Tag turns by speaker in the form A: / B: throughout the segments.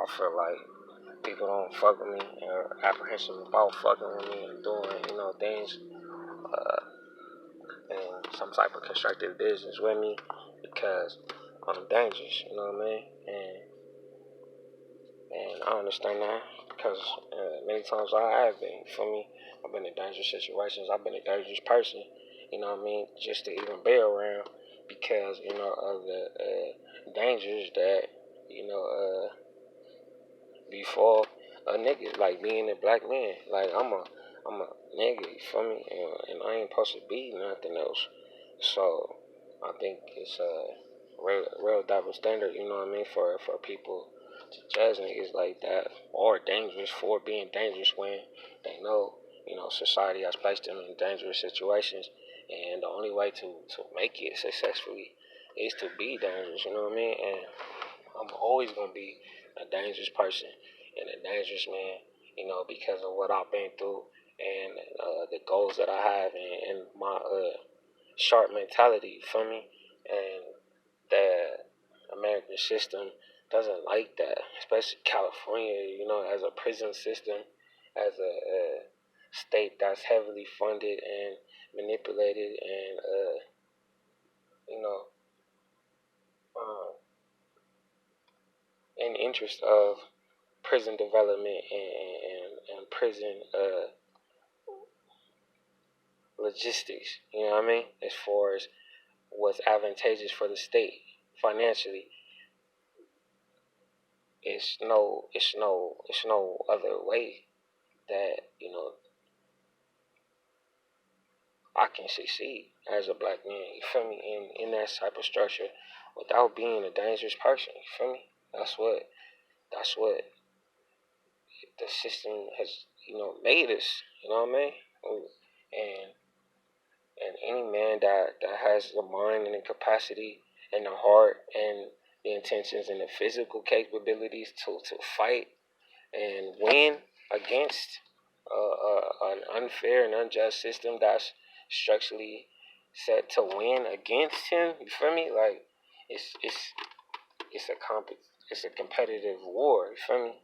A: I feel like people don't fuck with me or apprehensive about fucking with me and doing, things in some type of constructive business with me because I'm dangerous, you know what I mean? And I understand that because many times I have been, you feel me? I've been in dangerous situations. I've been a dangerous person, you know what I mean? Just to even be around because, of the dangers that, before a nigga, like being a black man. Like, I'm a nigga, you feel me? And I ain't supposed to be nothing else. So, I think it's a real double standard, you know what I mean, for people to judge niggas like that or dangerous for being dangerous when they know, society has placed them in dangerous situations. And the only way to make it successfully is to be dangerous, you know what I mean? And I'm always gonna be a dangerous person and a dangerous man, because of what I've been through and the goals that I have and my sharp mentality, you feel me? And the American system doesn't like that, especially California, as a prison system, as a state that's heavily funded and manipulated and, you know, um, in interest of prison development and prison logistics, you know what I mean? As far as what's advantageous for the state financially, it's no other way that, I can succeed as a black man, you feel me, in that type of structure without being a dangerous person, you feel me? That's what the system has, made us, you know what I mean? And and any man that has the mind and the capacity and the heart and the intentions and the physical capabilities to fight and win against an unfair and unjust system that's structurally set to win against him. You feel me? Like it's it's a it's a competitive war. You feel me?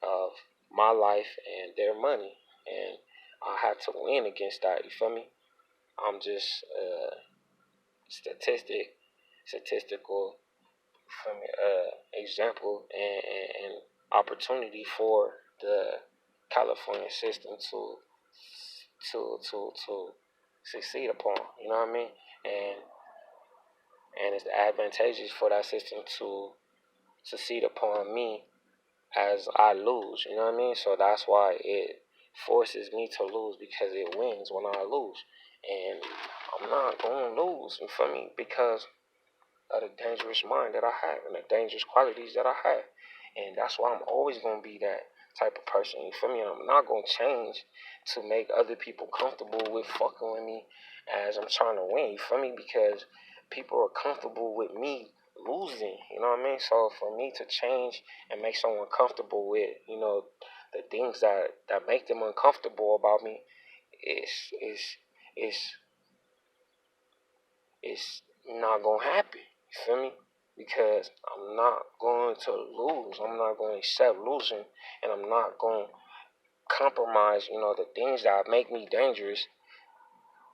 A: Of my life and their money, and I have to win against that. You feel me? I'm just statistical from example and opportunity for the California system to succeed upon. You know what I mean? And and it's advantageous for that system to succeed upon me as I lose. You know what I mean? So that's why it forces me to lose because it wins when I lose. And I'm not going to lose, you feel me? Because of the dangerous mind that I have and the dangerous qualities that I have. And that's why I'm always going to be that type of person, you feel me? And I'm not going to change to make other people comfortable with fucking with me as I'm trying to win, you feel me? Because people are comfortable with me losing, you know what I mean? So for me to change and make someone comfortable with, the things that make them uncomfortable about me is it's not gonna happen. You feel me? Because I'm not going to lose. I'm not going to accept losing, and I'm not going to compromise. The things that make me dangerous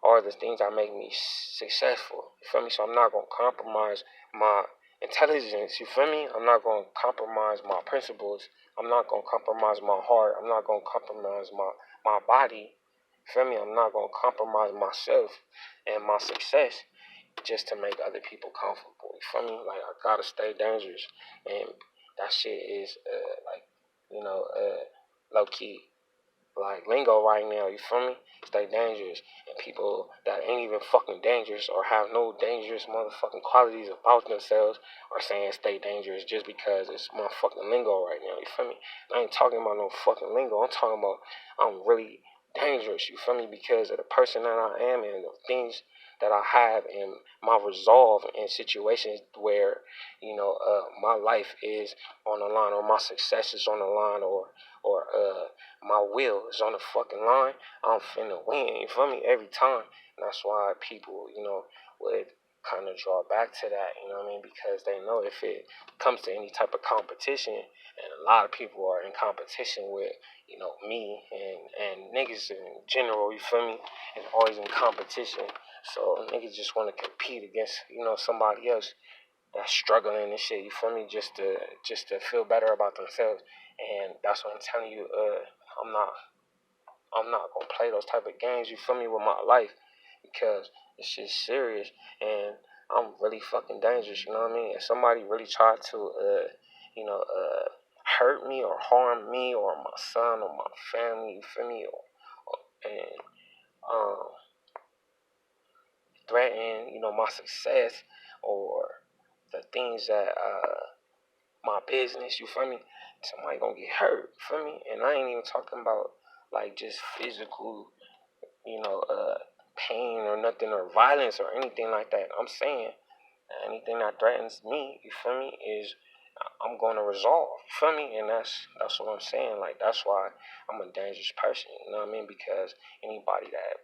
A: are the things that make me successful. You feel me? So I'm not going to compromise my intelligence. You feel me? I'm not going to compromise my principles. I'm not going to compromise my heart. I'm not going to compromise my body. You feel me? I'm not going to compromise myself and my success just to make other people comfortable. You feel me? Like I gotta stay dangerous, and that shit is low key like lingo right now. You feel me? Stay dangerous, and people that ain't even fucking dangerous or have no dangerous motherfucking qualities about themselves are saying stay dangerous just because it's motherfucking lingo right now. You feel me? I ain't talking about no fucking lingo. I'm talking about I'm really dangerous. You feel me? Because of the person that I am and the things that I have and my resolve in situations where my life is on the line or my success is on the line or my will is on the fucking line. I'm finna win. You feel me? Every time. And that's why people would kind of draw back to that. You know what I mean? Because they know if it comes to any type of competition and a lot of people are in competition with, me and niggas in general, you feel me? And always in competition. So niggas just want to compete against, somebody else that's struggling and shit, you feel me? Just to feel better about themselves. And that's what I'm telling you, I'm not I'm not gonna play those type of games, you feel me, with my life because it's just serious and I'm really fucking dangerous, you know what I mean? If somebody really tried to you know, hurt me or harm me or my son or my family, you feel me? And um threaten, my success or the things that my business, you feel me? Somebody gonna get hurt, you feel me? And I ain't even talking about like just physical, you know, uh, pain or nothing or violence or anything like that. I'm saying anything that threatens me, you feel me, is I'm going to resolve, you feel me? And that's what I'm saying. Like that's why I'm a dangerous person, you know what I mean? Because anybody that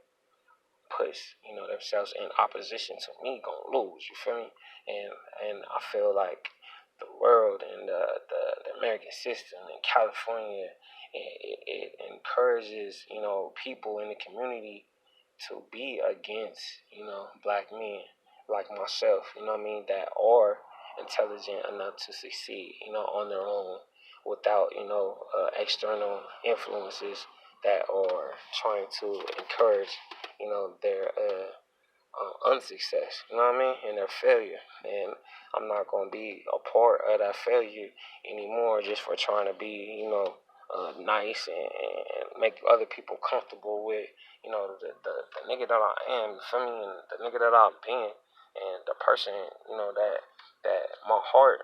A: puts, themselves in opposition to me gonna lose, you feel me? And I feel like the world and the American system in California it encourages, people in the community to be against, black men like myself, you know what I mean, that are intelligent enough to succeed, on their own without, external influences that are trying to encourage, their unsuccess, you know what I mean, and their failure. And I'm not going to be a part of that failure anymore just for trying to be, nice and make other people comfortable with, the nigga that I am, you feel me, and the nigga that I've been, and the person, that my heart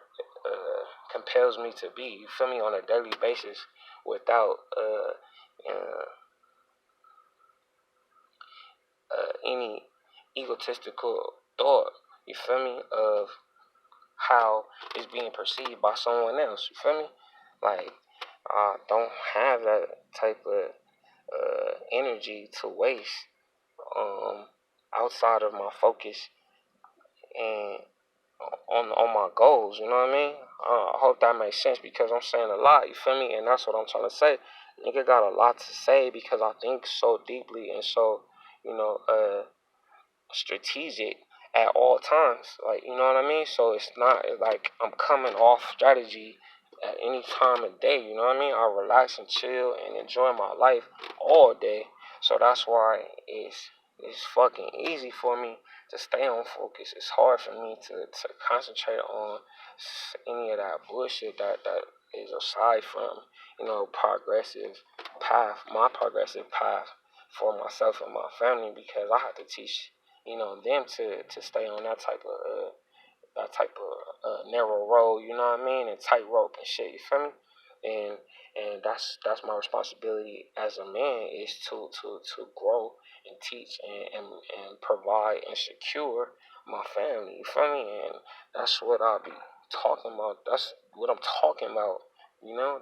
A: compels me to be, you feel me, on a daily basis without any egotistical thought, you feel me, of how it's being perceived by someone else, you feel me? Like, I don't have that type of energy to waste um, outside of my focus and on my goals, you know what I mean? I hope that makes sense because I'm saying a lot, you feel me? And that's what I'm trying to say. Nigga got a lot to say because I think so deeply and so, strategic at all times. Like, you know what I mean? So it's not like I'm coming off strategy at any time of day. You know what I mean? I relax and chill and enjoy my life all day. So that's why it's fucking easy for me to stay on focus. It's hard for me to concentrate on any of that bullshit that is aside from, progressive path, my progressive path for myself and my family because I have to teach them to stay on that type of narrow road, you know what I mean, and tightrope and shit, you feel me? And that's my responsibility as a man is to grow and teach and provide and secure my family, you feel me? And that's what I'll be talking about. That's what I'm talking about.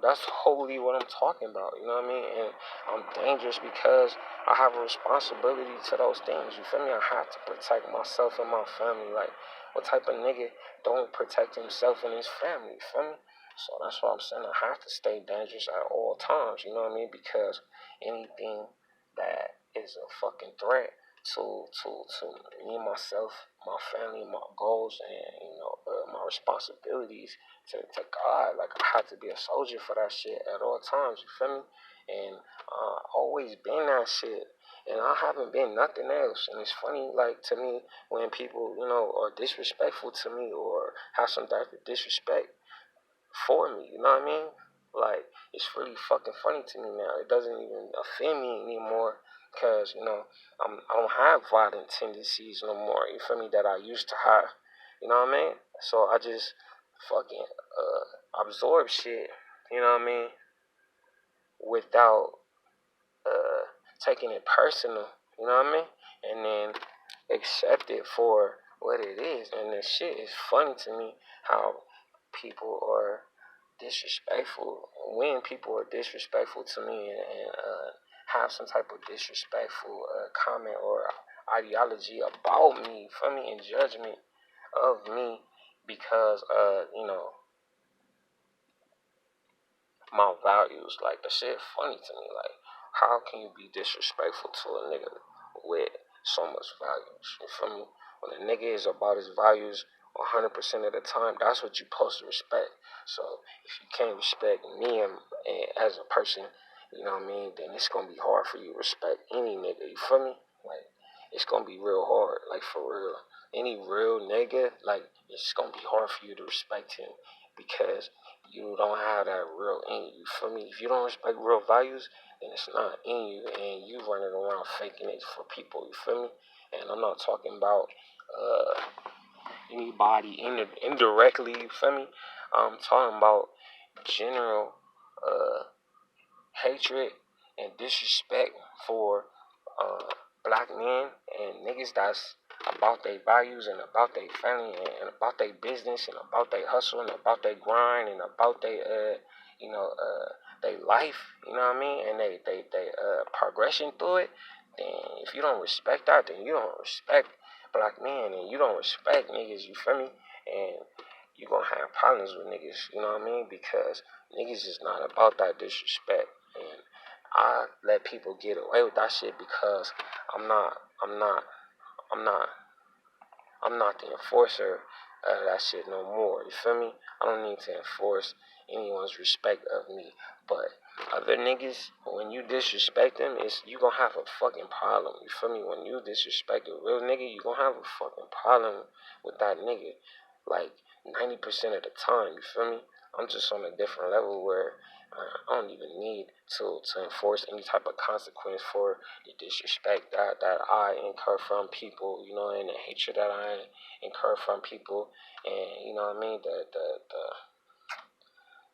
A: That's wholly what I'm talking about. You know what I mean? And I'm dangerous because I have a responsibility to those things. You feel me? I have to protect myself and my family. Like, what type of nigga don't protect himself and his family? You feel me? So that's what I'm saying. I have to stay dangerous at all times. You know what I mean? Because anything that is a fucking threat to me, myself, my family, my goals, and my responsibilities to God. Like I had to be a soldier for that shit at all times. You feel me? And always been that shit. And I haven't been nothing else. And it's funny, like to me, when people, are disrespectful to me or have some type of disrespect for me. You know what I mean? Like it's really fucking funny to me now. It doesn't even offend me anymore because I don't have violent tendencies no more. You feel me? That I used to have. You know what I mean? So I just fucking absorb shit. You know what I mean? Without uh, taking it personal. You know what I mean? And then accept it for what it is. And this shit is funny to me how people are disrespectful. When people are disrespectful to me and have some type of disrespectful comment or ideology about me, for me, and judgment of me because, my values. Like the shit funny to me. Like how can you be disrespectful to a nigga with so much values? You feel me? When a nigga is about his values 100% of the time, that's what you're supposed to respect. So if you can't respect me and as a person, you know what I mean, then it's gonna be hard for you to respect any nigga. You feel me? Like it's gonna be real hard. Like for real. Any real nigga, like it's gonna be hard for you to respect him because you don't have that real in you. You feel me? If you don't respect real values, then it's not in you, and you running around faking it for people. You feel me? And I'm not talking about uh, anybody indirectly. You feel me? I'm talking about general uh, hatred and disrespect for uh, black men and niggas that's about their values and about their family and about their business and about their hustle and about their grind and about their their life, you know what I mean, and they progression through it. Then if you don't respect that, then you don't respect black men and you don't respect niggas. You feel me? And you gonna have problems with niggas. You know what I mean? Because niggas is not about that disrespect. And I let people get away with that shit because I'm not I'm not I'm not I'm not the enforcer of that shit no more. You feel me? I don't need to enforce anyone's respect of me. But other niggas, when you disrespect them, it's you gonna have a fucking problem. You feel me? When you disrespect a real nigga, you gonna have a fucking problem with that nigga. Like 90% of the time, you feel me? I'm just on a different level where I don't even need to enforce any type of consequence for the disrespect that I incur from people, you know, and the hatred that I incur from people, and you know what I mean.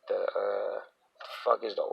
A: The fuck is the word?